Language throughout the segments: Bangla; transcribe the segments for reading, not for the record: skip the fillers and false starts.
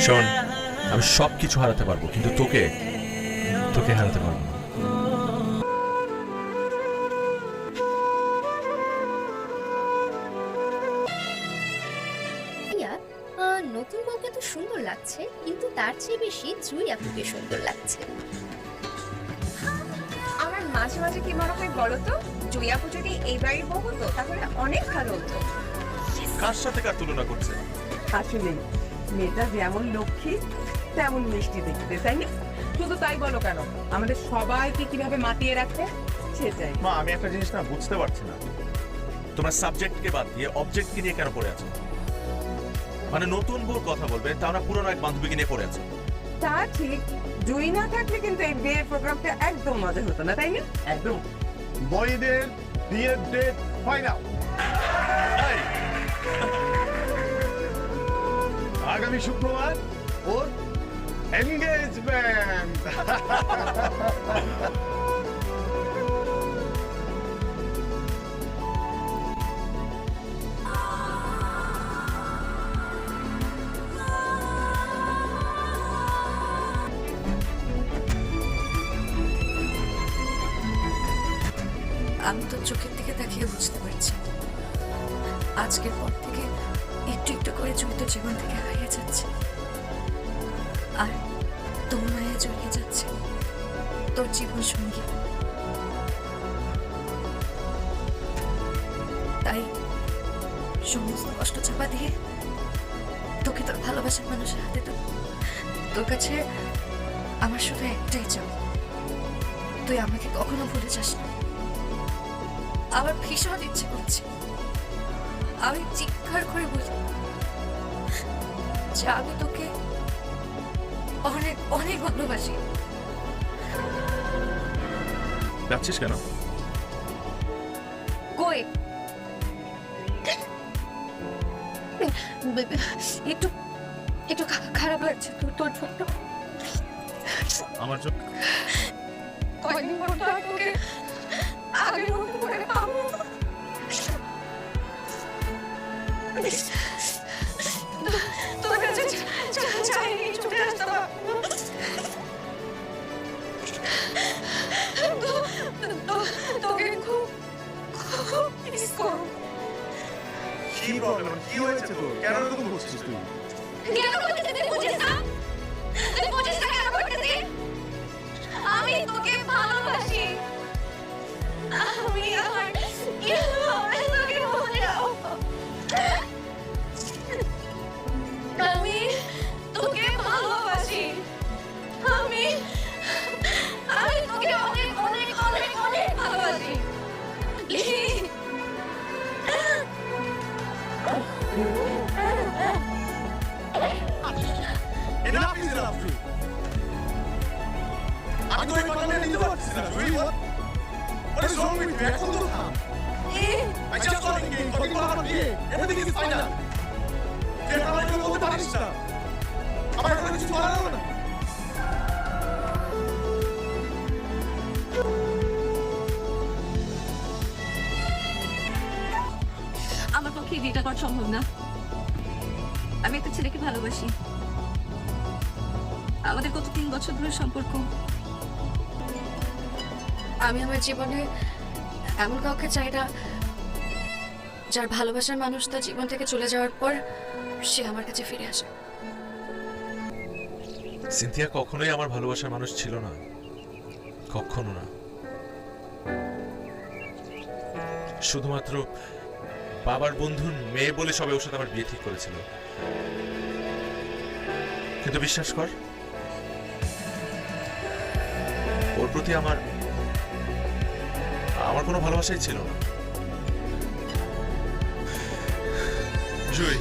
শোন, আমি সবকিছু হারাতে পারবো, কিন্তু তোকে তোকে হারাতে পারবো না। নতুন বউকে তো সুন্দর লাগছে, কিন্তু তার চেয়ে বেশি জুই আপুকে সুন্দর লাগছে। আমার মাঝে মাঝে কি মনে হয় বলো তো, জুই আপু যদি এই বাড়ির বউ হতো তাহলে অনেক ভালো হতো। কার সাথে কার তুলনা করছে? আসলে মেয়েটা যেমন লক্ষ্মী তেমন মিষ্টি দেখতে, তাই না? শুধু তাই বলো কেন, আমাদের সবাইকে কিভাবে মাতিয়ে রাখতে সেটাই। মা, আমি একটা জিনিস না বুঝতে পারছি না, তোমরা সাবজেক্টকে বাদ দিয়ে অবজেক্টকে নিয়ে কেন পড়ে আছো? মানে নতুন বউর কথা বলবে, তা আমরা পুরনো এক বান্ধবীকে নিয়ে পড়ে আছো। তা ঠিক, জুই না থাকলে কিন্তু এই বিয়ের প্রোগ্রামটা একদম মজা হতো না, তাই না? একদম। বড়িদের বিয়ের ডেট ফাইনাল, আগামী শুক্রবার ওর এনগেজমেন্ট। আমি তোর চোখের দিকে তাকিয়ে বুঝতে পারছি আজকের পর থেকে একটু একটু করে জুই তোর জীবন থেকে হারিয়ে যাচ্ছে, আর তোর মায়া জড়িয়ে যাচ্ছে তোর জীবন সঙ্গী। তাই সমস্ত কষ্ট চাপা দিয়ে তোকে তোর ভালোবাসার মানুষের হাতে তোর কাছে আমার শুধু একটাই চাও, তুই আমাকে কখনো ভুলে যাস না। আমার ভীষণ ইচ্ছে করছে আমি চিৎকার করে বলি যে আমি তোকে অনেক অনেক ভালোবাসি। যাচ্ছিস কেন? কই একটু একটু খারাপ লাগছে তোর ছোট্ট আমার চোখ কয়দিন পর তো আর তোকে আগের মতো করে পাবো। তোর কাছে চাইনি ছুটে আসতাম, তোকে খুব খুব মিস করব। কি প্রবলেম, কি হয়েছে তোর? কেন এরকম করছিস তুই? কেন করতেছিস তুই? বুঝিস না, তুই বুঝিস না কেন করতেছিস? আমি তোকে ভালোবাসি, আমি আমার তোকে ভুলে যাবো, আমি তোকে ভালোবাসি, আমি আমি তোকে অনেক অনেক অনেক অনেক ভালোবাসি। Enough is enough, Drew. আমি তো এই কথা নিতে পারছি না, Drew. What is wrong with you? এখন তো থাম। I just saw the game, talking about বিয়ে। Everything is final. তুই এটা আমাকে বলতে পারিস না। আমার এখন কিছু বলার হবে না। আমার পক্ষে বিয়েটা করা সম্ভব না। আমি একটা ছেলেকে ভালোবাসি, আমাদের কত 3 বছর ধরে সম্পর্ক। আমি আমার জীবনে এমন কাউকে চাই না যার ভালোবাসার মানুষ তার জীবন থেকে চলে যাওয়ার পর সে আমার কাছে ফিরে আসে। সিনথিয়া কখনোই আমার ভালোবাসার মানুষ ছিল না, কখনো না। শুধুমাত্র বাবার বন্ধুর মেয়ে বলে সবে ওর সাথে আমার বিয়ে ঠিক করেছিল, কিন্তু বিশ্বাস কর ওর প্রতি আমার কোনো ভালোবাসাই ছিল না। জুই,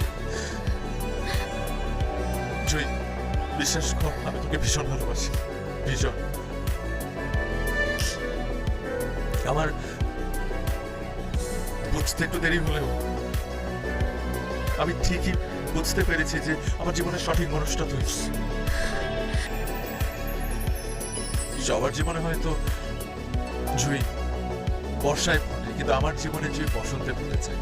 জুই, বিশ্বাস কর আমি তোকে ভীষণ ভালোবাসি, ভীষণ। আমার বুঝতে একটু দেরি হলেও আমি ঠিকই বুঝতে পেরেছি যে আমার জীবনের সঠিক মানুষটা তুই। সবার জীবনে হয়তো জুই বর্ষায় ফোটে, কিন্তু আমার জীবনে জুই বসন্তে ফুটেছে।